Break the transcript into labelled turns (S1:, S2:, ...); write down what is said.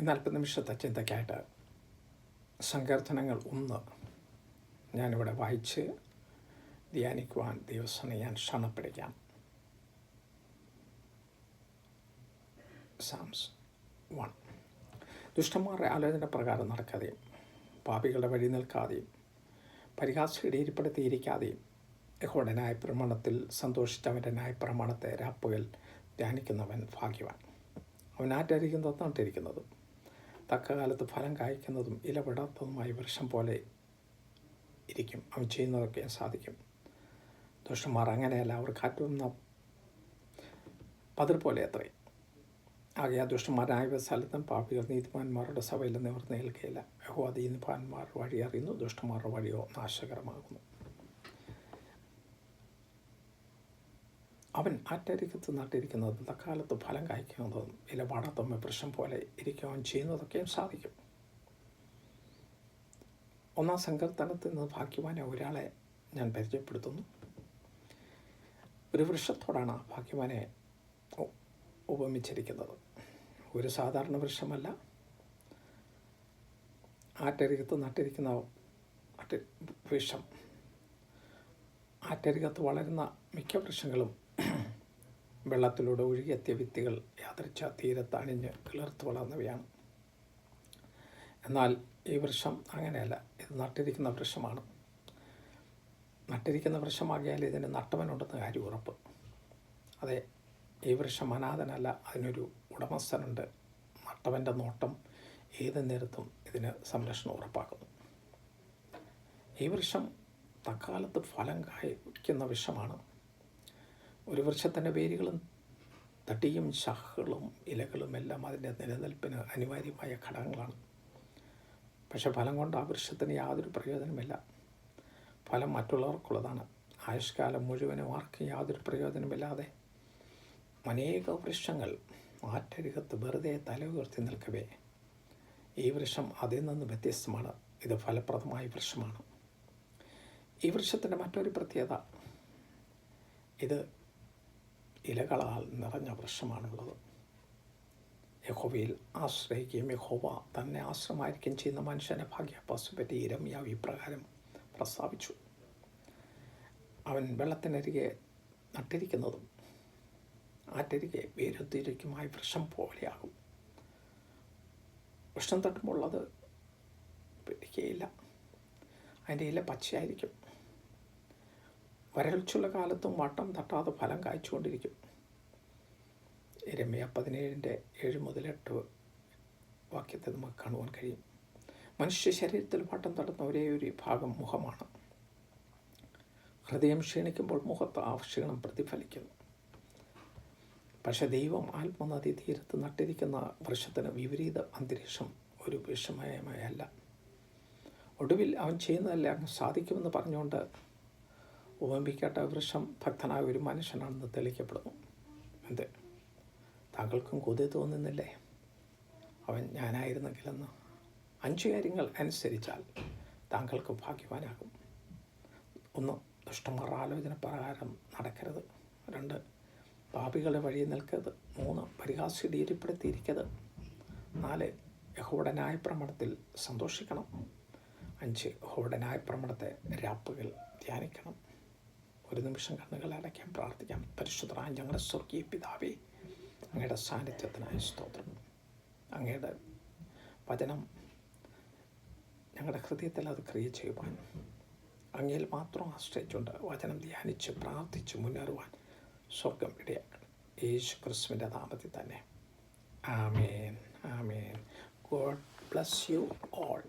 S1: 40 നിമിഷത്തെ ചിന്തയ്ക്കായിട്ട് സങ്കീർത്തനങ്ങൾ 1 ഞാനിവിടെ വായിച്ച് ധ്യാനിക്കുവാൻ ദിവസം ഞാൻ ക്ഷണപ്പെടുകയാണ്. സാംസ് 1. ദുഷ്ടന്മാരുടെ ആലോചന പ്രകാരം നടക്കാതെയും പാപികളുടെ വഴി നിൽക്കാതെയും പരിഹാസിയുടെ ഇരിപ്പിടത്തിയിരിക്കാതെയും യഹോവയുടെ ന്യായപ്രമാണത്തിൽ സന്തോഷിച്ചവൻ്റെ ന്യായപ്രമാണത്തെ രാപ്പകൽ ധ്യാനിക്കുന്നവൻ ഭാഗ്യവാൻ. അവൻ ആറ്റരിക്കുന്നതും നട്ടിരിക്കുന്നതും തക്കകാലത്ത് ഫലം കായ്ക്കുന്നതും ഇലപെടാത്തതുമായ വൃക്ഷം പോലെ ഇരിക്കും. അവൻ ചെയ്യുന്നതൊക്കെ സാധിക്കും. ദുഷ്ടന്മാർ അങ്ങനെയല്ല, അവർ കാറ്റുന്ന പതിർ പോലെ അത്രേ. ആകയാൽ ദുഷ്ടന്മാരായ സ്ഥലത്തും പാപികൾ നീതിമാന്മാരുടെ സഭയിൽ നിവർന്ന് നിൽക്കുകയില്ല. യഹോവ നീതിമാന്മാർ വഴി അറിയുന്നു, ദുഷ്ടന്മാരുടെ വഴിയോ നാശകരമാകുന്നു. അവൻ ആറ്റരികത്ത് നട്ടിരിക്കുന്നതും തക്കാലത്ത് ഫലം കായ്ക്കുന്നതും ഇലപാടാത്തമ്മ വൃക്ഷം പോലെ ഇരിക്കുവാൻ ചെയ്യുന്നതൊക്കെയും സാധിക്കും. 1 സങ്കീർത്തനത്തിൽ നിന്ന് ഭാഗ്യവാനെ ഒരാളെ ഞാൻ പരിചയപ്പെടുത്തുന്നു. ഒരു വൃക്ഷത്തോടാണ് ഭാഗ്യവാനെ ഉപമിച്ചിരിക്കുന്നത്. ഒരു സാധാരണ വൃക്ഷമല്ല, ആറ്റരികത്ത് നട്ടിരിക്കുന്ന വൃക്ഷം. ആറ്റരികത്ത് വളരുന്ന മിക്ക വൃക്ഷങ്ങളും വെള്ളത്തിലൂടെ ഒഴുകിയെത്തിയ വിത്തുകൾ യാദൃച്ഛ തീരത്ത് അണിഞ്ഞ് കിളിർത്ത് വളർന്നവയാണ്. എന്നാൽ ഈ വൃക്ഷം അങ്ങനെയല്ല, ഇത് നട്ടിരിക്കുന്ന വൃക്ഷമാണ്. നട്ടിരിക്കുന്ന വൃക്ഷമാകിയാൽ ഇതിന് നട്ടവനുണ്ടെന്ന് കാര്യം ഉറപ്പ്. അതെ, ഈ വൃക്ഷം അനാഥനല്ല, അതിനൊരു ഉടമസ്ഥനുണ്ട്. നട്ടവൻ്റെ നോട്ടം ഏത് നേരത്തും ഇതിന് സംരക്ഷണം ഉറപ്പാക്കുന്നു. ഈ വൃക്ഷം തക്കാലത്ത് ഫലം കായ്ക്കുന്ന വൃക്ഷമാണ്. ഒരു വൃക്ഷത്തിൻ്റെ വേരുകളും തടിയും ശാഖകളും ഇലകളും എല്ലാം അതിൻ്റെ നിലനിൽപ്പിന് അനിവാര്യമായ ഘടകങ്ങളാണ്. പക്ഷെ ഫലം കൊണ്ട് ആ വൃക്ഷത്തിന് യാതൊരു പ്രയോജനമില്ല. ഫലം മറ്റുള്ളവർക്കുള്ളതാണ്. ആയുഷ്കാലം മുഴുവനും ആർക്കും യാതൊരു പ്രയോജനമില്ലാതെ അനേക വൃക്ഷങ്ങൾ ആറ്റരികത്ത് വെറുതെ തല ഉയർത്തി നിൽക്കവേ, ഈ വൃക്ഷം അതിൽ നിന്ന് വ്യത്യസ്തമാണ്. ഇത് ഫലപ്രദമായ വൃക്ഷമാണ്. ഈ വൃക്ഷത്തിൻ്റെ മറ്റൊരു പ്രത്യേകത, ഇത് ഇലകളാൽ നിറഞ്ഞ വൃക്ഷമാണുള്ളത്. യഹോവയിൽ ആശ്രയിക്കുകയും യഹോവ തന്നെ ആശ്രമായിരിക്കുകയും ചെയ്യുന്ന മനുഷ്യനെ ഭാഗ്യപറ്റി ഇരമ്യാവ് ഇപ്രകാരം പ്രസ്താവിച്ചു. അവൻ വെള്ളത്തിനരികെ നട്ടിരിക്കുന്നതും ആറ്റരികെ വേരുത്തിരിക്കുമായ വൃക്ഷം പോലെയാകും. വൃക്ഷം തട്ടുമ്പോൾ അത് പിടിക്കുകയില്ല. അതിൻ്റെ ഇല പച്ചയായിരിക്കും. വരൾച്ചുള്ള കാലത്തും വട്ടം തട്ടാതെ ഫലം കായ്ച്ചുകൊണ്ടിരിക്കും. യിരെമ്യാ 17:7-8 വാക്യത്തെ നമുക്ക് കാണുവാൻ കഴിയും. മനുഷ്യ ശരീരത്തിൽ വട്ടം തട്ടുന്ന ഒരേ ഒരു ഭാഗം മുഖമാണ്. ഹൃദയം ക്ഷീണിക്കുമ്പോൾ മുഖത്ത് ആ ക്ഷീണം പ്രതിഫലിക്കുന്നു. പക്ഷെ ദൈവം ആത്മനദി തീരത്ത് നട്ടിരിക്കുന്ന വൃക്ഷത്തിന് വിപരീത അന്തരീക്ഷം ഒരു വിഷമയമല്ല. ഒടുവിൽ അവൻ ചെയ്യുന്നതെല്ലാം സാധിക്കുമെന്ന് പറഞ്ഞുകൊണ്ട് ഉപമിക്കട്ട വൃക്ഷം ഭക്തനായ ഒരു മനുഷ്യനാണെന്ന് തെളിയിക്കപ്പെടുന്നു. എന്ത്, താങ്കൾക്കും കൊതി തോന്നുന്നില്ലേ? അവൻ ഞാനായിരുന്നെങ്കിലെന്ന്. 5 കാര്യങ്ങൾ അനുസരിച്ചാൽ താങ്കൾക്ക് ഭാഗ്യവാനാകും. 1. ദുഷ്ടന്മാർ ആലോചന പ്രകാരം നടക്കരുത്. 2. പാപികളുടെ വഴി നിൽക്കരുത്. 3. പരിഹാസിയുടെ ഇരിപ്പിടത്തിയിരിക്കരുത്. 4. യഹോവയുടെ ന്യായപ്രമാണത്തിൽ സന്തോഷിക്കണം. 5. യഹോവയുടെ ന്യായപ്രമാണത്തെ രാപ്പകൽ ധ്യാനിക്കണം. ഒരു നിമിഷം കണ്ണുകൾ അടയ്ക്കാൻ പ്രാർത്ഥിക്കാം. പരിശുദ്ധനായ ഞങ്ങളുടെ സ്വർഗീയ പിതാവേ, അങ്ങയുടെ സാന്നിധ്യത്തിനായ സ്തോത്രം. അങ്ങയുടെ വചനം ഞങ്ങളുടെ ഹൃദയത്തിൽ അത് ക്രിയ ചെയ്യുവാൻ, അങ്ങയിൽ മാത്രം ആശ്രയിച്ചുകൊണ്ട് വചനം ധ്യാനിച്ച് പ്രാർത്ഥിച്ച് മുന്നേറുവാൻ സ്വർഗം ഇടയാക്കണം. യേശു ക്രിസ്തുവിൻ്റെ നാമത്തിൽ തന്നെ. Amen, amen. God bless you all.